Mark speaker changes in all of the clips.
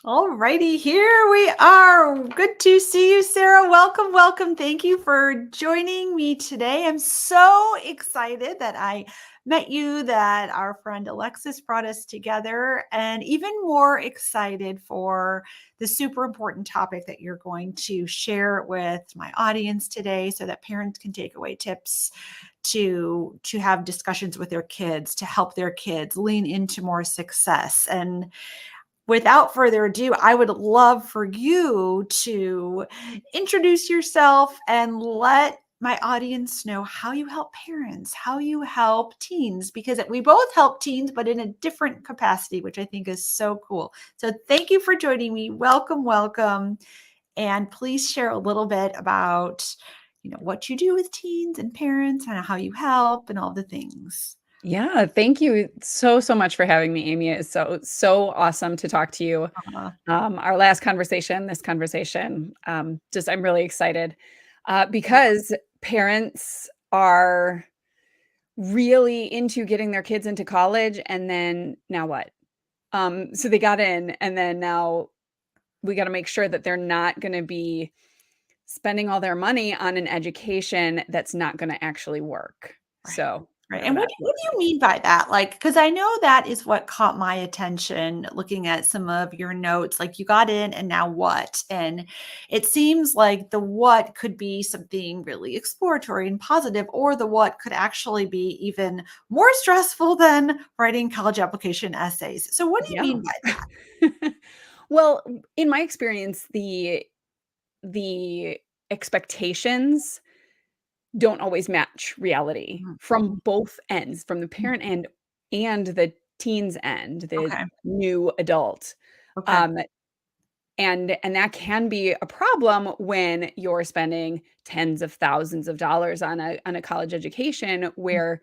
Speaker 1: All righty, here we are. Good to see you, Sarah. Welcome, welcome. Thank you for joining me today. I'm so excited that I met you, that our friend Alexis brought us together, and even more excited for the super important topic that you're going to share with my audience today so that parents can take away tips to have discussions with their kids, to help their kids lean into more success. And without further ado, I would love for you to introduce yourself and let my audience know how you help parents, how you help teens, because we both help teens, but in a different capacity, which I think is so cool. So thank you for joining me. Welcome, welcome. And please share a little bit about, what you do with teens and parents and how you help and all the things.
Speaker 2: Yeah, thank you so much for having me, Amy. It's so awesome to talk to you.
Speaker 1: Uh,
Speaker 2: Our last conversation, this conversation, just I'm really excited because parents are really into getting their kids into college, and then now what? So they got in, and then now we got to make sure that they're not going to be spending all their money on an education that's not going to actually work.
Speaker 1: Right.
Speaker 2: So
Speaker 1: Right.
Speaker 2: whatever
Speaker 1: And what
Speaker 2: that
Speaker 1: do, what
Speaker 2: looks
Speaker 1: do
Speaker 2: like.
Speaker 1: you mean by that? Like, because I know that is what caught my attention looking at some of your notes. Like, you got in and now what? And it seems like the what could be something really exploratory and positive, or the what could actually be even more stressful than writing college application essays. So, what do you
Speaker 2: Yeah.
Speaker 1: mean by that?
Speaker 2: Well, in my experience, the expectations don't always match reality
Speaker 1: Mhm.
Speaker 2: from both ends, from the
Speaker 1: Mhm.
Speaker 2: parent end and the teen's end, the
Speaker 1: Okay.
Speaker 2: new adult.
Speaker 1: Okay.
Speaker 2: Um, and that can be a problem when you're spending tens of thousands of dollars on a college education where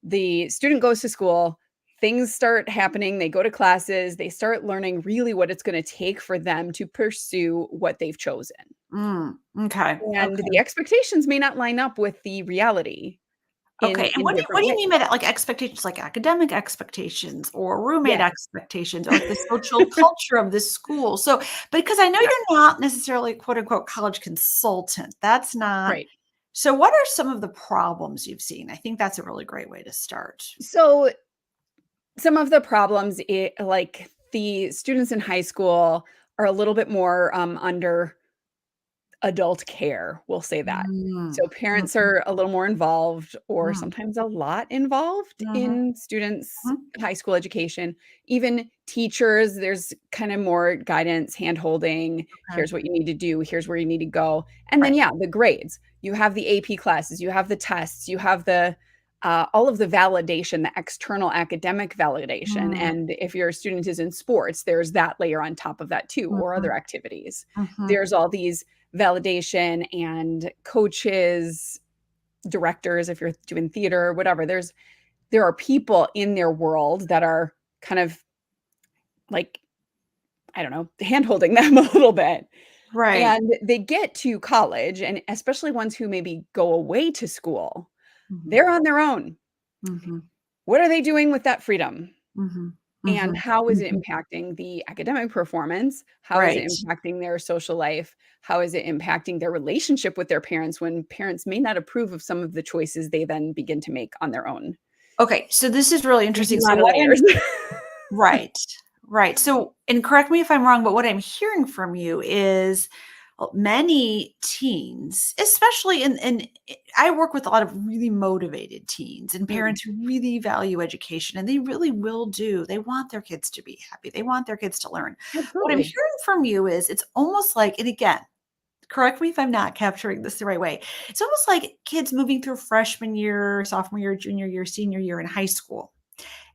Speaker 2: the student goes to school, things start happening, they go to classes, they start learning really what it's going to take for them to pursue what they've chosen.
Speaker 1: Okay.
Speaker 2: And
Speaker 1: Okay.
Speaker 2: the expectations may not line up with the reality
Speaker 1: Okay, and
Speaker 2: in
Speaker 1: what
Speaker 2: different
Speaker 1: do you
Speaker 2: ways.
Speaker 1: mean by that? Like expectations, like academic expectations or roommate
Speaker 2: Yeah,
Speaker 1: expectations or like the social culture of the school. So, because I know
Speaker 2: yeah,
Speaker 1: you're not necessarily quote unquote college consultant. That's not.
Speaker 2: right.
Speaker 1: So, what are some of the problems you've seen? I think that's a really great way to start.
Speaker 2: So some of the problems, like the students in high school are a little bit more under adult care, we'll say that.
Speaker 1: Mm,
Speaker 2: So parents
Speaker 1: mhm,
Speaker 2: are a little more involved or
Speaker 1: mm,
Speaker 2: sometimes a lot involved
Speaker 1: mhm,
Speaker 2: in students'
Speaker 1: mhm.
Speaker 2: high school education. Even teachers, there's kind of more guidance, hand-holding,
Speaker 1: Okay,
Speaker 2: here's what you need to do, here's where you need to go. And then
Speaker 1: right.
Speaker 2: yeah, the grades. You have the AP classes, you have the tests, you have the all of the validation, the external academic validation.
Speaker 1: Mm,
Speaker 2: And if your student is in sports, there's that layer on top of that too, or
Speaker 1: mhm,
Speaker 2: other activities.
Speaker 1: mhm.
Speaker 2: There's all these validation and coaches, directors, if you're doing theater, whatever. There are people in their world that are kind of like, I don't know, hand holding them a little bit.
Speaker 1: Right.
Speaker 2: And they get to college, and especially ones who maybe go away to school,
Speaker 1: Mhm,
Speaker 2: they're on their own.
Speaker 1: mhm,
Speaker 2: What are they doing with that freedom?
Speaker 1: mhm,
Speaker 2: And
Speaker 1: mhm,
Speaker 2: how is it
Speaker 1: mhm.
Speaker 2: impacting the academic performance? How is it
Speaker 1: Right.
Speaker 2: impacting their social life? How is it impacting their relationship with their parents when parents may not approve of some of the choices they then begin to make on their own?
Speaker 1: Okay, so this is really
Speaker 2: There's
Speaker 1: interesting.
Speaker 2: a
Speaker 1: So
Speaker 2: lot of
Speaker 1: what I'm
Speaker 2: layers.
Speaker 1: Right. Right. So, and correct me if I'm wrong, but what I'm hearing from you is many teens, especially in I work with a lot of really motivated teens and
Speaker 2: Mm,
Speaker 1: parents who really value education, and they really will do. They want their kids to be happy. They want their kids to learn. What I'm
Speaker 2: absolutely.
Speaker 1: hearing from you is it's almost like, and again, correct me if I'm not capturing this the right way. It's almost like kids moving through freshman year, sophomore year, junior year, senior year in high school,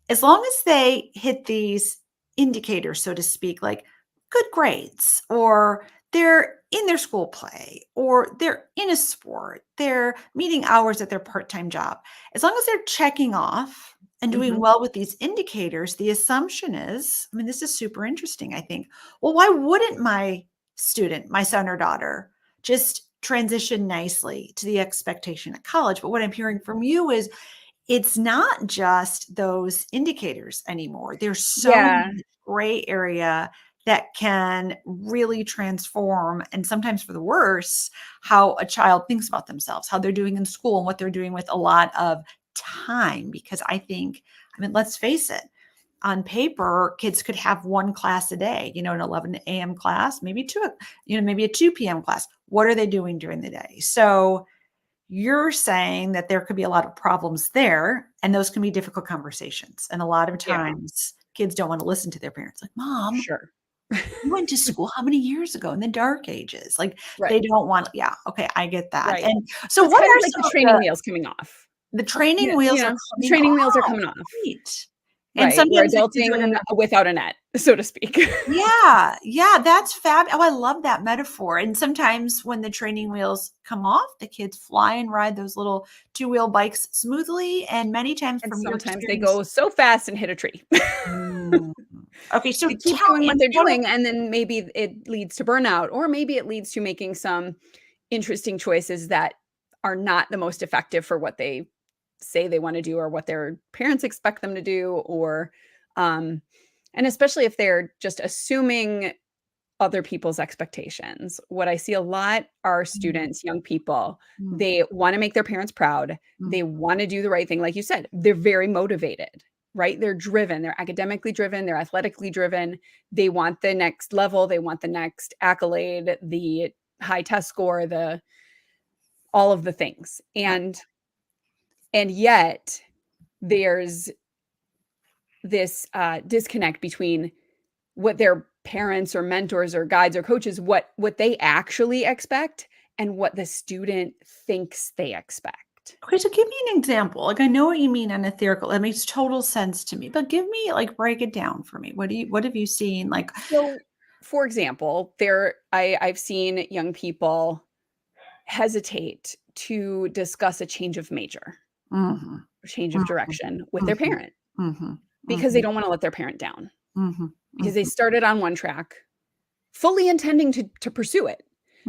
Speaker 1: as long as they hit these indicators, so to speak, like good grades, or they're in their school play, or they're in a sport, they're meeting hours at their part time job, as long as they're checking off and doing
Speaker 2: Mhm.
Speaker 1: well with these indicators, the assumption is, I mean, this is super interesting, I think. Well, why wouldn't my student, my son or daughter, just transition nicely to the expectation at college? But what I'm hearing from you is it's not just those indicators anymore. There's so
Speaker 2: Yeah.
Speaker 1: much gray area that can really transform, and sometimes for the worse, how a child thinks about themselves, how they're doing in school, and what they're doing with a lot of time. Because I think, I mean, let's face it, on paper, kids could have one class a day, an 11 a.m. class, maybe two, maybe a 2 p.m. class. What are they doing during the day? So you're saying that there could be a lot of problems there, and those can be difficult conversations. And a lot of
Speaker 2: Yeah,
Speaker 1: times kids don't want to listen to their parents. Like, Mom,
Speaker 2: sure.
Speaker 1: you went to school how many years ago in the dark ages? Like, they
Speaker 2: Right,
Speaker 1: don't want, yeah, okay, I get that.
Speaker 2: right.
Speaker 1: And so
Speaker 2: So it's
Speaker 1: what
Speaker 2: kind of
Speaker 1: are
Speaker 2: like
Speaker 1: some
Speaker 2: the
Speaker 1: of
Speaker 2: training wheels coming off.
Speaker 1: the training
Speaker 2: You
Speaker 1: wheels are
Speaker 2: know, the
Speaker 1: coming
Speaker 2: training wheels are
Speaker 1: off,
Speaker 2: coming off.
Speaker 1: right? And
Speaker 2: Right, we're
Speaker 1: sometimes the kids are
Speaker 2: adulting
Speaker 1: gonna,
Speaker 2: without a net, so to speak.
Speaker 1: yeah, yeah, that's fab. Oh, I love that metaphor. And sometimes when the training wheels come off, the kids fly and ride those little two-wheel bikes smoothly. And many times
Speaker 2: And
Speaker 1: from your
Speaker 2: sometimes they
Speaker 1: experience,
Speaker 2: go so fast and hit a tree.
Speaker 1: mm, okay, so
Speaker 2: They keep
Speaker 1: tell
Speaker 2: doing
Speaker 1: me,
Speaker 2: what
Speaker 1: and
Speaker 2: they're
Speaker 1: how do,
Speaker 2: doing, and then maybe it leads to burnout, or maybe it leads to making some interesting choices that are not the most effective for what they say they wanna do or what their parents expect them to do, or, um and especially if they're just assuming other people's expectations. What I see a lot are
Speaker 1: mm,
Speaker 2: students, young people,
Speaker 1: mm,
Speaker 2: they wanna make their parents proud,
Speaker 1: mm,
Speaker 2: they wanna do the right thing, like you said, they're very motivated, right? They're driven, they're academically driven, they're athletically driven, they want the next level, they want the next accolade, the high test score, the all of the things,
Speaker 1: right.
Speaker 2: and yet there's this, disconnect between what their parents or mentors or guides or coaches what they actually expect and what the student thinks they expect.
Speaker 1: Okay, so give me an example. Like, I know what you mean on etherical. That makes total sense to me. But give me, like, break it down for me. What have you seen? Like,
Speaker 2: So, for example, I've seen young people hesitate to discuss a change of major,
Speaker 1: mhm,
Speaker 2: or change of
Speaker 1: mhm,
Speaker 2: direction with their
Speaker 1: mhm,
Speaker 2: parent
Speaker 1: mhm,
Speaker 2: because they
Speaker 1: mhm,
Speaker 2: don't wanna let their parent down,
Speaker 1: mhm,
Speaker 2: because they
Speaker 1: mhm,
Speaker 2: started on one track fully intending to pursue it.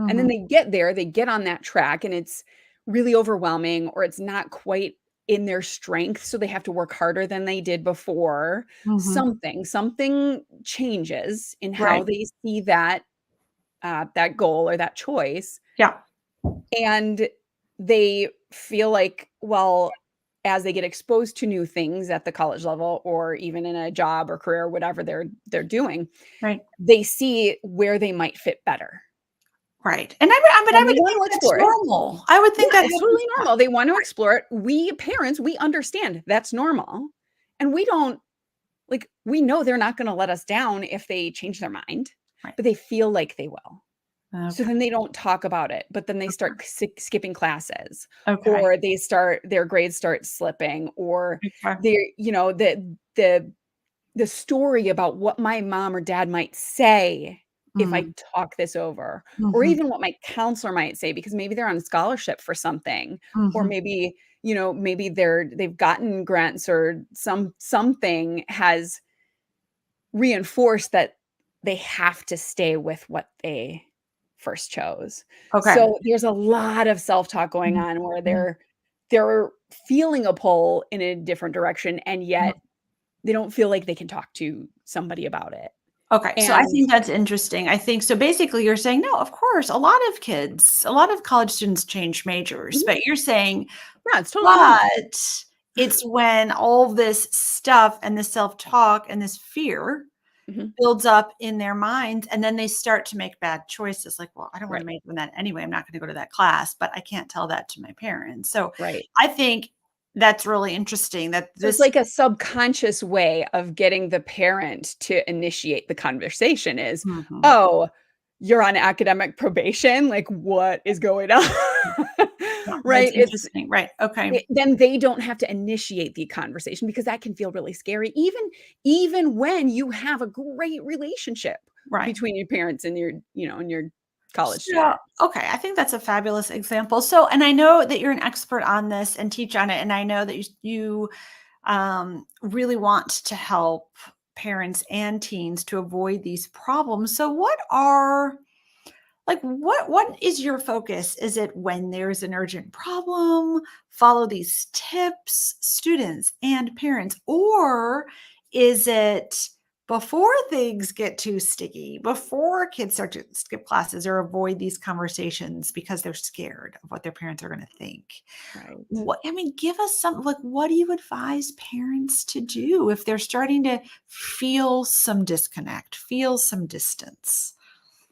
Speaker 2: And then
Speaker 1: mhm,
Speaker 2: they get there, they get on that track, and it's really overwhelming or it's not quite in their strength, so they have to work harder than they did before.
Speaker 1: mhm.
Speaker 2: Something changes in how
Speaker 1: Right.
Speaker 2: they see that, that goal or that choice,
Speaker 1: Yeah.
Speaker 2: and they feel like, well, as they get exposed to new things at the college level or even in a job or career, whatever they're doing,
Speaker 1: Right.
Speaker 2: they see where they might fit better,
Speaker 1: Right. And I
Speaker 2: and
Speaker 1: would
Speaker 2: they want
Speaker 1: think
Speaker 2: to
Speaker 1: that's
Speaker 2: explore it.
Speaker 1: normal. I would think
Speaker 2: Yeah,
Speaker 1: that
Speaker 2: it's
Speaker 1: happens.
Speaker 2: totally normal. They want to explore it. We parents, we understand that's normal, and we don't like, we know they're not gonna let us down if they change their mind,
Speaker 1: Right.
Speaker 2: but they feel like they will. So
Speaker 1: Okay.
Speaker 2: then they don't talk about it, but then they start skipping classes,
Speaker 1: Okay.
Speaker 2: or their grades start slipping, or
Speaker 1: Okay.
Speaker 2: they're the story about what my mom or dad might say if I
Speaker 1: Mm,
Speaker 2: talk this over, or
Speaker 1: mhm,
Speaker 2: even what my counselor might say because maybe they're on scholarship for something, or
Speaker 1: mhm.
Speaker 2: maybe, maybe they've gotten grants or something has reinforced that they have to stay with what they first chose.
Speaker 1: Okay.
Speaker 2: So there's a lot of self-talk going
Speaker 1: Mm,
Speaker 2: on where
Speaker 1: mm,
Speaker 2: they're feeling a pull in a different direction, and
Speaker 1: mm.
Speaker 2: yet they don't feel like they can talk to somebody about it.
Speaker 1: Okay, so I
Speaker 2: And
Speaker 1: think that's interesting. I think so basically you're saying, no, of course, a lot of kids, a lot of college students change majors,
Speaker 2: mhm,
Speaker 1: but you're saying,
Speaker 2: yeah, it's totally normal.
Speaker 1: but it's when all this stuff and this self-talk and this fear
Speaker 2: Mhm,
Speaker 1: builds up in their minds, and then they start to make bad choices like, well, I don't want to
Speaker 2: right,
Speaker 1: major in that anyway. I'm not going to go to that class, but I can't tell that to my parents. So
Speaker 2: right.
Speaker 1: I think that's really interesting that
Speaker 2: So it's
Speaker 1: this.
Speaker 2: like a subconscious way of getting the parent to initiate the conversation is,
Speaker 1: Mhm.
Speaker 2: "Oh, you're on academic probation? Like, what is going on?"
Speaker 1: Yeah, that's
Speaker 2: Right?
Speaker 1: interesting. Right. Okay.
Speaker 2: Then they don't have to initiate the conversation because that can feel really scary, even when you have a great relationship
Speaker 1: Right.
Speaker 2: between your parents and and your college
Speaker 1: So,
Speaker 2: student.
Speaker 1: okay, I think that's a fabulous example. So, and I know that you're an expert on this and teach on it, and I know that you really want to help parents and teens to avoid these problems. So, what is your focus? Is it when there's an urgent problem, follow these tips, students and parents, or is it before things get too sticky, before kids start to skip classes or avoid these conversations because they're scared of what their parents are going to think.
Speaker 2: Right.
Speaker 1: What, I mean, give us some, like, what do you advise parents to do if they're starting to feel some disconnect, feel some distance?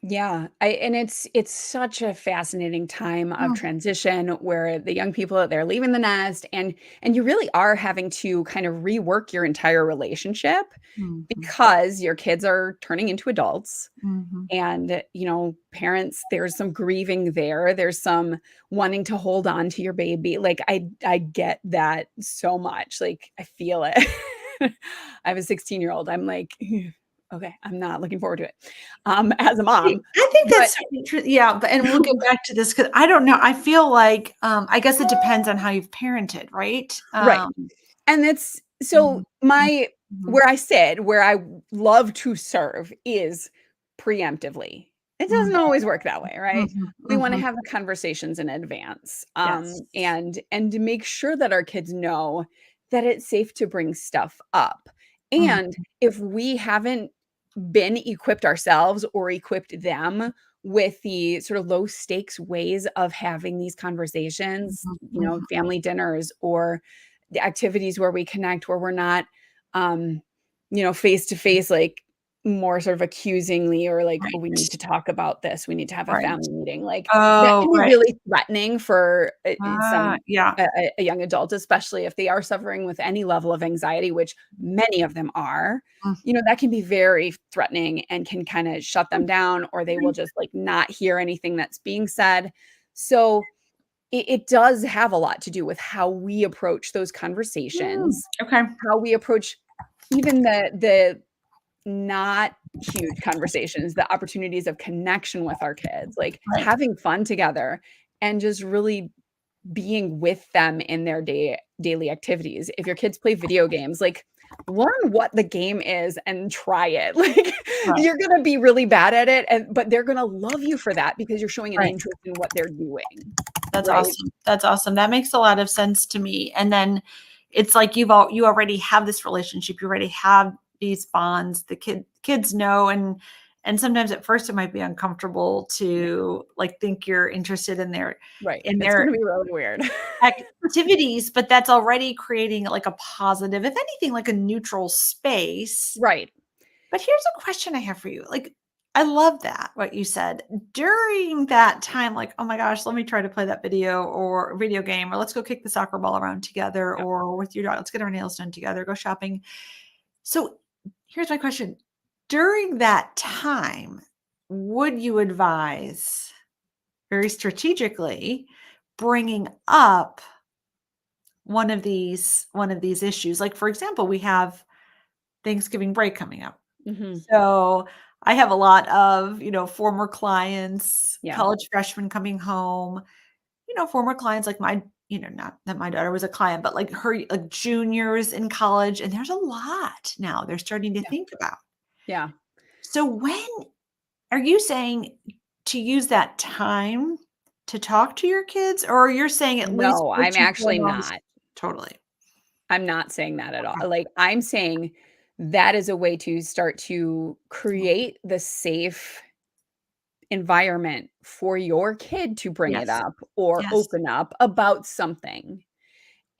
Speaker 2: Yeah, I and it's such a fascinating time of
Speaker 1: Mm,
Speaker 2: transition where the young people, they're leaving the nest and you really are having to kind of rework your entire relationship
Speaker 1: mhm,
Speaker 2: because your kids are turning into adults.
Speaker 1: mhm.
Speaker 2: And, parents, there's some grieving there. There's some wanting to hold on to your baby. Like, I get that so much. Like, I feel it. I have a 16-year-old. I'm like, "Okay, I'm not looking forward to it," as a mom.
Speaker 1: I think
Speaker 2: But
Speaker 1: that's so yeah, but and we'll get back to this because I don't know. I feel like I guess it depends on how you've parented, right?
Speaker 2: Right. And it's
Speaker 1: Mhm,
Speaker 2: so
Speaker 1: mhm,
Speaker 2: my
Speaker 1: mhm,
Speaker 2: where I said where I love to serve is preemptively. It
Speaker 1: mhm,
Speaker 2: doesn't always work that way, right?
Speaker 1: mhm,
Speaker 2: We wanna
Speaker 1: mhm.
Speaker 2: have the conversations in advance,
Speaker 1: Yes.
Speaker 2: and to make sure that our kids know that it's safe to bring stuff up.
Speaker 1: Mhm,
Speaker 2: And if we haven't been equipped ourselves or equipped them with the sort of low stakes ways of having these conversations,
Speaker 1: mhm, mhm.
Speaker 2: family dinners or the activities where we connect, where we're not, um, face to face, like more sort of accusingly or like, oh, we need
Speaker 1: Right,
Speaker 2: to talk about this. We need to have a
Speaker 1: right.
Speaker 2: family meeting. Like that
Speaker 1: Oh,
Speaker 2: can be
Speaker 1: right.
Speaker 2: really threatening for
Speaker 1: Ah, yeah.
Speaker 2: a young adult, especially if they are suffering with any level of anxiety, which many of them are.
Speaker 1: Mhm.
Speaker 2: That can be very threatening and can kind of shut them down, or they will just like not hear anything that's being said. So it does have a lot to do with how we approach those
Speaker 1: Mm,
Speaker 2: conversations,
Speaker 1: okay.
Speaker 2: how we approach even the not huge conversations, the opportunities of connection with our kids, like
Speaker 1: Right.
Speaker 2: having fun together and just really being with them in their daily activities. If your kids play video games, like learn what the game is and try it. Like
Speaker 1: Right.
Speaker 2: you're going to be really bad at it but they're going to love you for that because you're showing an
Speaker 1: Right.
Speaker 2: interest in what they're doing,
Speaker 1: That's
Speaker 2: right?
Speaker 1: awesome. That's awesome. That makes a lot of sense to me. And then it's like you already have this relationship. You already have these bonds. The kids know, and sometimes at first it might be uncomfortable
Speaker 2: Yeah,
Speaker 1: to like think you're interested
Speaker 2: right.
Speaker 1: in
Speaker 2: It's going
Speaker 1: their
Speaker 2: to be really weird.
Speaker 1: activities, but that's already creating like a positive, if anything, like a neutral space.
Speaker 2: Right.
Speaker 1: But here's a question I have for you. Like, I love that what you said during that time. Like, oh my gosh, let me try to play that video game, or let's go kick the soccer ball around together,
Speaker 2: Yeah.
Speaker 1: or with your dog, let's get our nails done together, go shopping. So, here's my question: during that time, would you advise very strategically bringing up one of these issues? Like, for example, we have Thanksgiving break coming up.
Speaker 2: Mhm.
Speaker 1: So, I have a lot of, former clients,
Speaker 2: Yeah.
Speaker 1: college freshmen coming home, former clients like not that my daughter was a client, but like her like juniors in college, and there's a lot now they're starting to
Speaker 2: Yeah.
Speaker 1: think about.
Speaker 2: Yeah.
Speaker 1: So, when are you saying to use that time to talk to your kids, or you're saying at least
Speaker 2: No,
Speaker 1: put
Speaker 2: I'm
Speaker 1: your
Speaker 2: actually
Speaker 1: phone on
Speaker 2: not.
Speaker 1: totally?
Speaker 2: I'm not saying that at all.
Speaker 1: Okay.
Speaker 2: Like, I'm saying that is a way to start to
Speaker 1: Mm,
Speaker 2: create the safe environment for your kid to bring it
Speaker 1: yes.
Speaker 2: up or
Speaker 1: Yes.
Speaker 2: open up about something.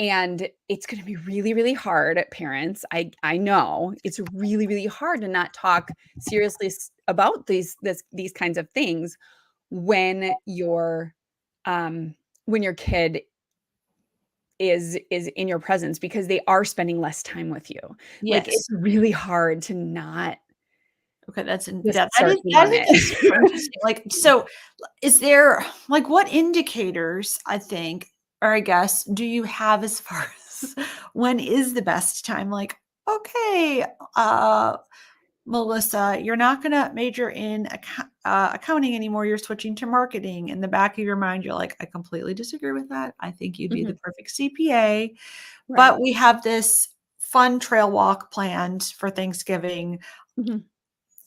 Speaker 2: And it's gonna be really, really hard, parents. I know it's really, really hard to not talk seriously about these kinds of things when um when your kid is in your presence because they are spending less time with you. Like, it's
Speaker 1: Yes.
Speaker 2: really hard to not
Speaker 1: Okay, that's in
Speaker 2: just
Speaker 1: that that is
Speaker 2: start
Speaker 1: that
Speaker 2: doing
Speaker 1: is
Speaker 2: it.
Speaker 1: super interesting. Like, so is there like what indicators, I think, or I guess, do you have as far as when is the best time? Like, okay, uh, Melissa, you're not gonna major in accounting anymore. You're switching to marketing. In the back of your mind, you're like, I completely disagree with that. I think you'd be the
Speaker 2: Mhm.
Speaker 1: perfect CPA,
Speaker 2: Right.
Speaker 1: but we have this fun trail walk planned for Thanksgiving.
Speaker 2: Mhm.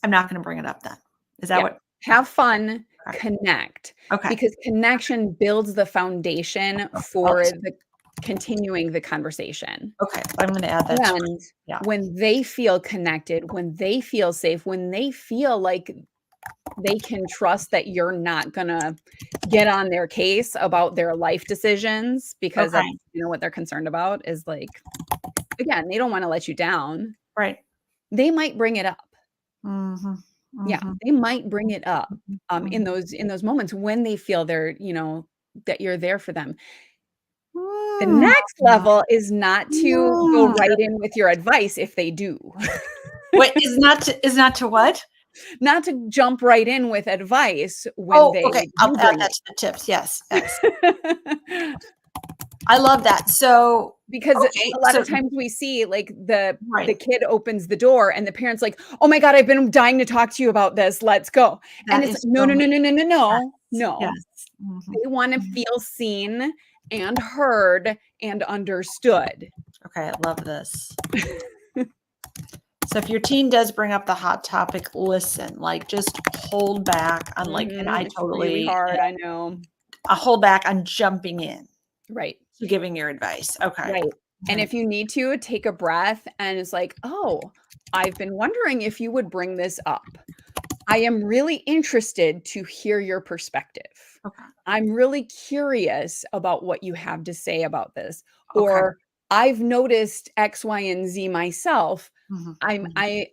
Speaker 1: I'm not gonna bring it up then. Is that
Speaker 2: Yeah.
Speaker 1: what? Okay,
Speaker 2: Have fun,
Speaker 1: okay,
Speaker 2: connect,
Speaker 1: okay.
Speaker 2: because connection builds the foundation
Speaker 1: Well,
Speaker 2: for continuing the conversation.
Speaker 1: Okay, I'm going to add that to
Speaker 2: And
Speaker 1: yeah.
Speaker 2: when they feel connected, when they feel safe, when they feel like they can trust that you're not gonna get on their case about their life decisions because that's,
Speaker 1: Okay,
Speaker 2: what they're concerned about is like, again, they don't wanna let you down.
Speaker 1: right.
Speaker 2: They might bring it up.
Speaker 1: Mhm.
Speaker 2: Yeah,
Speaker 1: Mhm.
Speaker 2: they might bring it up,
Speaker 1: Mhm.
Speaker 2: in
Speaker 1: Mhm.
Speaker 2: those moments when they feel that you're there for them. The
Speaker 1: Mm.
Speaker 2: next level is not to go
Speaker 1: Mm.
Speaker 2: right in with your advice if they do.
Speaker 1: Wait, is not to what?
Speaker 2: Not to jump right in with advice when
Speaker 1: Oh, okay,
Speaker 2: they
Speaker 1: I'll
Speaker 2: do
Speaker 1: add
Speaker 2: bring
Speaker 1: that
Speaker 2: it.
Speaker 1: to the tips. Yes, yes. I love that. So,
Speaker 2: Because
Speaker 1: okay,
Speaker 2: a lot
Speaker 1: so
Speaker 2: of times we see, like, the
Speaker 1: right,
Speaker 2: kid opens the door and the parent's like, "Oh my god, I've been dying to talk to you about this, let's go." And
Speaker 1: that
Speaker 2: it's like,
Speaker 1: is
Speaker 2: "No,
Speaker 1: so
Speaker 2: no,
Speaker 1: me.
Speaker 2: no, no, no, no,
Speaker 1: Yes,
Speaker 2: no, no."
Speaker 1: yes. Mhm.
Speaker 2: They wanna
Speaker 1: Mhm.
Speaker 2: feel seen and heard and understood.
Speaker 1: Okay, I love this. So if your teen does bring up the hot topic, listen, like just hold back on like, and I
Speaker 2: Mhm, it's really
Speaker 1: totally,
Speaker 2: hard, I know.
Speaker 1: I hold back on jumping in
Speaker 2: Right.
Speaker 1: to giving your advice. Okay.
Speaker 2: Right. And
Speaker 1: Okay.
Speaker 2: if you need to, take a breath and it's like, "Oh, I've been wondering if you would bring this up. I am really interested to hear your perspective.
Speaker 1: Okay.
Speaker 2: I'm really curious about what you have to say about this."
Speaker 1: Okay.
Speaker 2: Or, "I've noticed X, Y, and Z myself.
Speaker 1: Mhm,
Speaker 2: I'm
Speaker 1: mhm,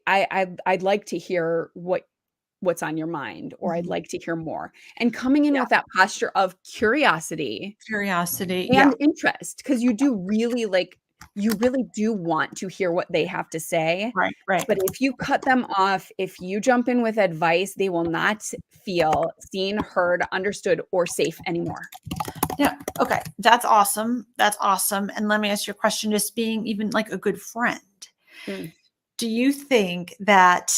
Speaker 2: I'd like to hear what's on your mind, or I'd
Speaker 1: mhm.
Speaker 2: like to hear more." And coming in
Speaker 1: Yeah.
Speaker 2: with that posture of curiosity
Speaker 1: Curiosity. Yeah.
Speaker 2: and interest, because you really do want to hear what they have to say,
Speaker 1: Right. Right.
Speaker 2: but if you cut them off, if you jump in with advice, they will not feel seen, heard, understood, or safe anymore.
Speaker 1: Yeah. Okay. That's awesome. That's awesome. And let me ask you a question, just being even like a good friend.
Speaker 2: Mm,
Speaker 1: Do you think that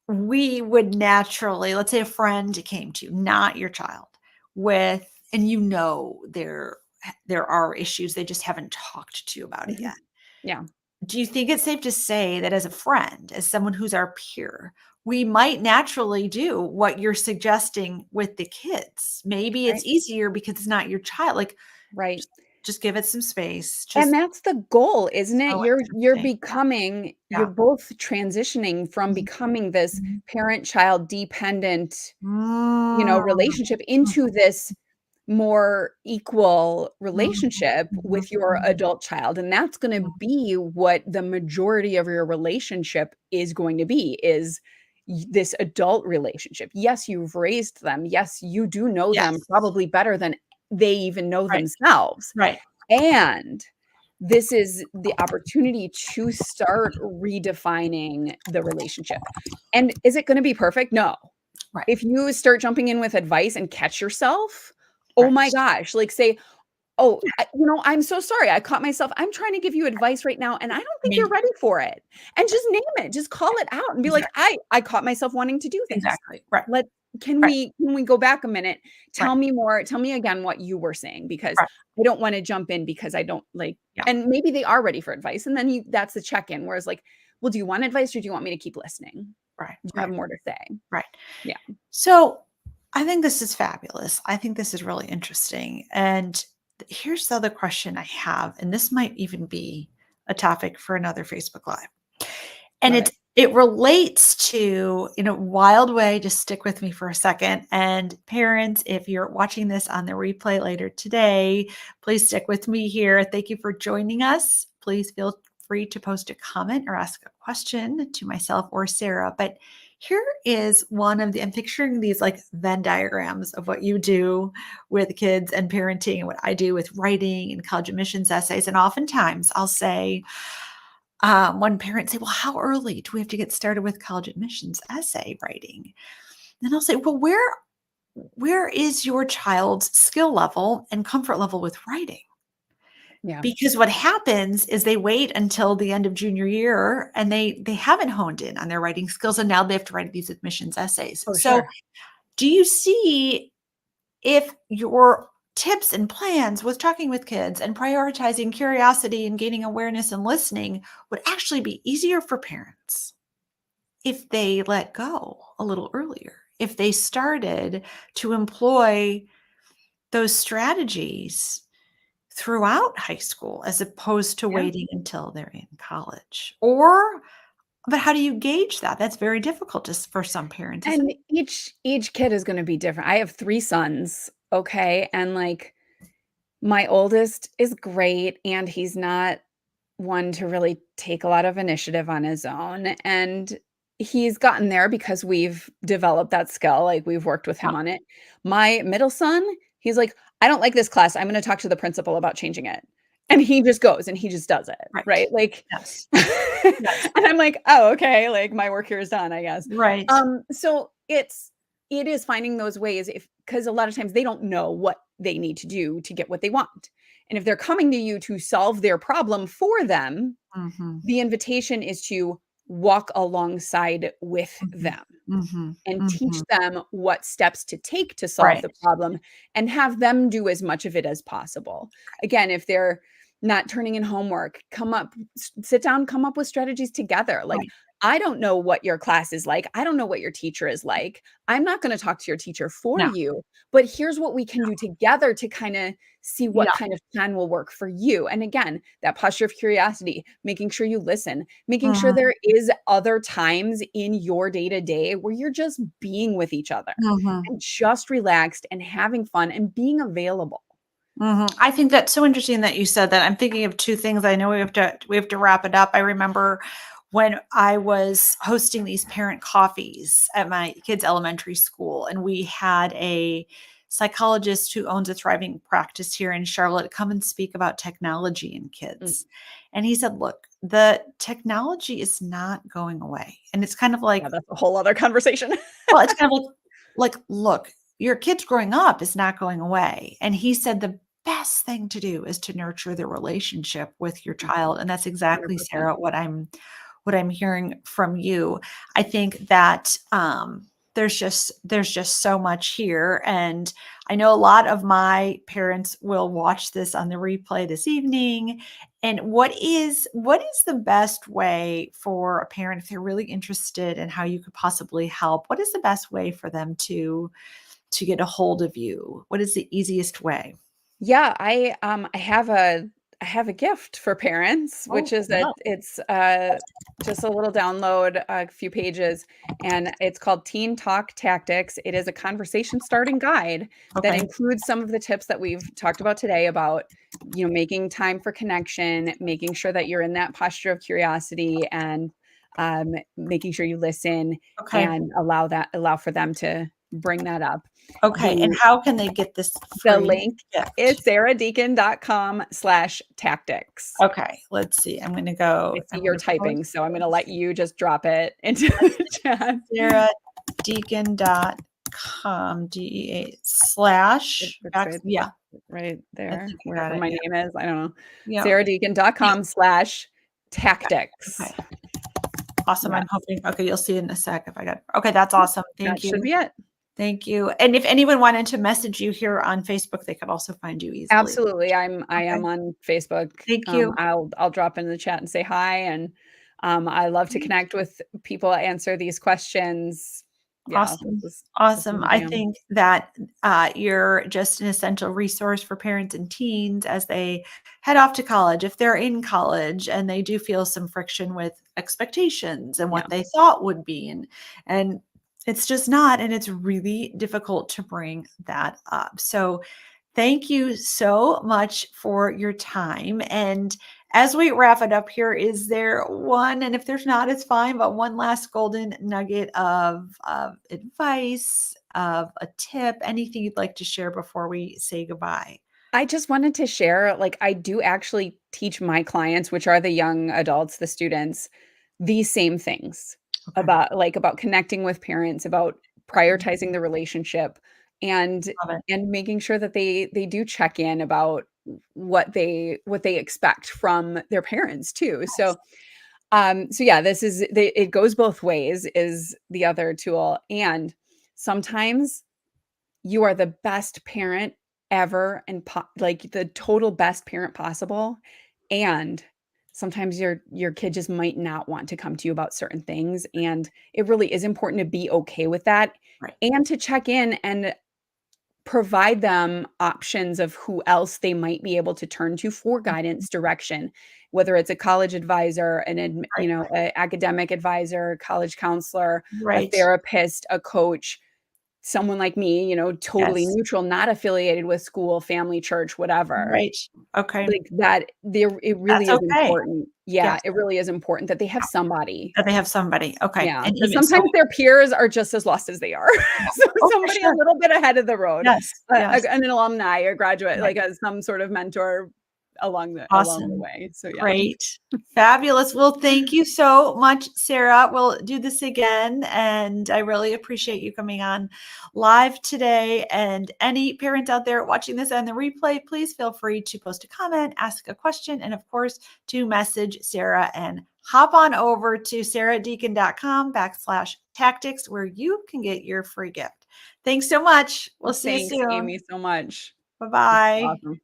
Speaker 1: we would naturally, let's say a friend came to you, not your child, with, and there are issues, they just haven't talked to you about it
Speaker 2: mhm.
Speaker 1: yet.
Speaker 2: Yeah,
Speaker 1: Do you think it's safe to say that as a friend, as someone who's our peer, we might naturally do what you're suggesting with the kids? Maybe it's
Speaker 2: right,
Speaker 1: easier because it's not your child. Like,
Speaker 2: right.
Speaker 1: just give it some space.
Speaker 2: And
Speaker 1: Just
Speaker 2: that's the goal, isn't it?
Speaker 1: so
Speaker 2: You're
Speaker 1: interesting.
Speaker 2: becoming you're
Speaker 1: Yeah.
Speaker 2: both transitioning from
Speaker 1: Mhm.
Speaker 2: becoming this
Speaker 1: Mhm.
Speaker 2: parent-child dependent,
Speaker 1: Mm.
Speaker 2: relationship into this more equal
Speaker 1: Mhm.
Speaker 2: relationship
Speaker 1: Mhm.
Speaker 2: with your
Speaker 1: Mhm.
Speaker 2: adult child, and that's gonna
Speaker 1: Mhm.
Speaker 2: be what the majority of your relationship is going to be, is this adult relationship. Yes, you've raised them. Yes, you do know them
Speaker 1: Yes.
Speaker 2: probably better than they even know
Speaker 1: Right.
Speaker 2: themselves.
Speaker 1: Right.
Speaker 2: And this is the opportunity to start redefining the relationship. And is it gonna be perfect? No.
Speaker 1: Right.
Speaker 2: If you start jumping in with advice and catch yourself, oh
Speaker 1: Right.
Speaker 2: my gosh, like, say, "Oh, I'm so sorry, I caught myself. I'm trying to give you advice right now, and I don't
Speaker 1: I
Speaker 2: think you're
Speaker 1: mean,
Speaker 2: ready for it." And just name it, just call it out and be like,
Speaker 1: exactly.
Speaker 2: "I caught myself wanting to do this.
Speaker 1: Exactly. Right.
Speaker 2: Let
Speaker 1: Right.
Speaker 2: can we go back a minute?
Speaker 1: Right.
Speaker 2: Tell me more. Tell me again what you were saying, because
Speaker 1: Right.
Speaker 2: I don't wanna jump in because I don't like."
Speaker 1: Yeah.
Speaker 2: And maybe they are ready for advice, and then you that's the check-in, whereas, like, "Well, do you want advice or do you want me to keep listening?
Speaker 1: Right.
Speaker 2: Do you have
Speaker 1: Right.
Speaker 2: more to say?"
Speaker 1: Right.
Speaker 2: Yeah,
Speaker 1: So I think this is fabulous. I think this is really interesting. And here's the other question I have, and this might even be a topic for another Facebook Live. And
Speaker 2: love it.
Speaker 1: it relates to, in a wild way, just stick with me for a second. And parents, if you're watching this on the replay later today, please stick with me here. Thank you for joining us. Please feel free to post a comment or ask a question to myself or Sarah. But here is one of the, I'm picturing these like Venn diagrams of what you do with kids and parenting and what I do with writing and college admissions essays. And oftentimes I'll say, one parent say, "Well, how early do we have to get started with college admissions essay writing?" And I'll say, "Well, where is your child's skill level and comfort level with writing?"
Speaker 2: Yeah.
Speaker 1: Because what happens is they wait until the end of junior year and they haven't honed in on their writing skills, and now they have to write these admissions essays.
Speaker 2: Oh,
Speaker 1: So,
Speaker 2: sure.
Speaker 1: do you see if your tips and plans with talking with kids and prioritizing curiosity and gaining awareness and listening would actually be easier for parents if they let go a little earlier, if they started to employ those strategies throughout high school as opposed to
Speaker 2: Yeah.
Speaker 1: waiting until they're in college? Or but how do you gauge that? That's very difficult just for some parents, isn't
Speaker 2: And
Speaker 1: it?
Speaker 2: each kid is gonna be different. I have 3 sons, okay? And, like, my oldest is great, and he's not one to really take a lot of initiative on his own, and he's gotten there because we've developed that skill, like, we've worked with
Speaker 1: Yeah,
Speaker 2: him on it. My middle son, he's like, "I don't like this class, I'm gonna talk to the principal about changing it." And he just goes and he just does it,
Speaker 1: right.
Speaker 2: right? Like
Speaker 1: Yes.
Speaker 2: and
Speaker 1: Yes.
Speaker 2: I'm like, "Oh, okay, like, my work here is done, I guess."
Speaker 1: Right.
Speaker 2: So it is finding those ways if because a lot of times they don't know what they need to do to get what they want. And if they're coming to you to solve their problem for them,
Speaker 1: Mhm.
Speaker 2: the invitation is to walk alongside with
Speaker 1: Mhm.
Speaker 2: them
Speaker 1: Mhm.
Speaker 2: and teach
Speaker 1: Mhm.
Speaker 2: them what steps to take to solve
Speaker 1: Right.
Speaker 2: the problem and have them do as much of it as possible. Again, if they're not turning in homework, sit down, come up with strategies together. Like,
Speaker 1: Right.
Speaker 2: I don't know what your class is like. I don't know what your teacher is like. I'm not going to talk to your teacher for
Speaker 1: No.
Speaker 2: you, but here's what we can do together to kind of see what
Speaker 1: Yeah.
Speaker 2: kind of plan will work for you. And again, that posture of curiosity, making sure you listen, making sure
Speaker 1: Mhm.
Speaker 2: there is other times in your day to day where you're just being with each other
Speaker 1: Mhm.
Speaker 2: and just relaxed and having fun and being available.
Speaker 1: Mhm. I think that's so interesting that you said that. I'm thinking of 2 things. I know we have to wrap it up. I remember when I was hosting these parent coffees at my kids' elementary school, and we had a psychologist who owns a thriving practice here in Charlotte come and speak about technology and
Speaker 2: Mm,
Speaker 1: kids. And he said, "Look, the technology is not going away." And it's kind of like,
Speaker 2: yeah, that's a whole other conversation.
Speaker 1: well, it's kind of like, look, your kids growing up is not going away. And he said the best thing to do is to nurture the relationship with your
Speaker 2: Mm,
Speaker 1: child. And that's exactly,
Speaker 2: 100%.
Speaker 1: Sarah, what I'm hearing from you. I think that there's just so much here. And I know a lot of my parents will watch this on the replay this evening. And what is the best way for a parent if they're really interested in how you could possibly help? What is the best way for them to get a hold of you? What is the easiest way?
Speaker 2: Yeah, I have a gift for parents,
Speaker 1: Oh,
Speaker 2: which is that
Speaker 1: wow.
Speaker 2: it's just a little download, a few pages, and it's called Teen Talk Tactics. It is a conversation starting guide that
Speaker 1: Okay.
Speaker 2: includes some of the tips that we've talked about today about, making time for connection, making sure that you're in that posture of curiosity and making sure you listen
Speaker 1: Okay.
Speaker 2: and allow for them to bring that up.
Speaker 1: Okay. And
Speaker 2: The
Speaker 1: how can they get this
Speaker 2: the
Speaker 1: free
Speaker 2: link is
Speaker 1: gift?
Speaker 2: saradeacon.com/tactics.
Speaker 1: Okay, let's see. I'm gonna go
Speaker 2: I
Speaker 1: I'm
Speaker 2: see you're
Speaker 1: gonna post
Speaker 2: typing, so I'm gonna let
Speaker 1: this.
Speaker 2: you just drop it into the chat.
Speaker 1: SaraDeacon.com, DEA
Speaker 2: It
Speaker 1: slash
Speaker 2: it's
Speaker 1: back
Speaker 2: right
Speaker 1: yeah,
Speaker 2: right
Speaker 1: I
Speaker 2: there,
Speaker 1: think I got
Speaker 2: wherever
Speaker 1: it,
Speaker 2: my
Speaker 1: yeah.
Speaker 2: name is, I don't know.
Speaker 1: Yep. Thanks.
Speaker 2: saradeacon.com/tactics.
Speaker 1: Okay, awesome. I'm
Speaker 2: Yes,
Speaker 1: hoping okay, you'll see it in a sec if I got okay, that's awesome.
Speaker 2: that
Speaker 1: Thank
Speaker 2: should
Speaker 1: you.
Speaker 2: be it.
Speaker 1: Thank you. And if anyone wanted to message you here on Facebook, they could also find you easily.
Speaker 2: Absolutely, I
Speaker 1: Okay.
Speaker 2: am on Facebook.
Speaker 1: Thank you.
Speaker 2: I'll drop in the chat and say hi, and, I love to connect with people, answer these questions. Yeah,
Speaker 1: Awesome.
Speaker 2: this is
Speaker 1: Awesome.
Speaker 2: my
Speaker 1: I
Speaker 2: jam.
Speaker 1: think that you're just an essential resource for parents and teens as they head off to college. If they're in college and they do feel some friction with expectations and
Speaker 2: Yeah.
Speaker 1: what they thought would be, and it's just not, and it's really difficult to bring that up. So thank you so much for your time. And as we wrap it up here, is there one, and if there's not, it's fine, but one last golden nugget of advice, of a tip, anything you'd like to share before we say goodbye?
Speaker 2: I just wanted to share, like, I do actually teach my clients, which are the young adults, the students, these same things
Speaker 1: Okay.
Speaker 2: about connecting with parents, about
Speaker 1: Right.
Speaker 2: prioritizing the relationship and
Speaker 1: Love it.
Speaker 2: making sure that they do check in about what they expect from their parents too.
Speaker 1: Yes.
Speaker 2: So yeah, it goes both ways is the other tool. And sometimes you are the best parent ever and like the total best parent possible, and sometimes your kid just might not want to come to you about certain things, and it really is important to be okay with that
Speaker 1: Right.
Speaker 2: and to check in and provide them options of who else they might be able to turn to for guidance, direction, whether it's a college advisor,
Speaker 1: Right.
Speaker 2: a academic advisor, college counselor, a
Speaker 1: Right.
Speaker 2: therapist, a coach, someone like me, totally
Speaker 1: Yes.
Speaker 2: neutral, not affiliated with school, family, church, whatever.
Speaker 1: Right. Okay.
Speaker 2: Like that there it really
Speaker 1: That's
Speaker 2: is
Speaker 1: okay.
Speaker 2: important. Yeah,
Speaker 1: Yes.
Speaker 2: it really is important that they have somebody.
Speaker 1: That they have somebody. Okay.
Speaker 2: Yeah,
Speaker 1: And
Speaker 2: because
Speaker 1: even so,
Speaker 2: sometimes their peers are just as lost as they are.
Speaker 1: yeah.
Speaker 2: So
Speaker 1: Oh, for
Speaker 2: somebody a
Speaker 1: sure.
Speaker 2: little bit ahead of the road,
Speaker 1: Yes. Yes.
Speaker 2: an alumni, a graduate,
Speaker 1: Right.
Speaker 2: like, some sort of mentor along the
Speaker 1: Awesome.
Speaker 2: way. So, yeah.
Speaker 1: Great. Fabulous. Well, thank you so much, Sarah. We'll do this again. And I really appreciate you coming on live today. And any parent out there watching this on the replay, please feel free to post a comment, ask a question, and of course, to message Sarah and hop on over to saradeacon.com/tactics where you can get your free gift. Thanks so much. We'll see you
Speaker 2: Thanks,
Speaker 1: soon.
Speaker 2: Amy, so much. This is
Speaker 1: Bye-bye.
Speaker 2: awesome.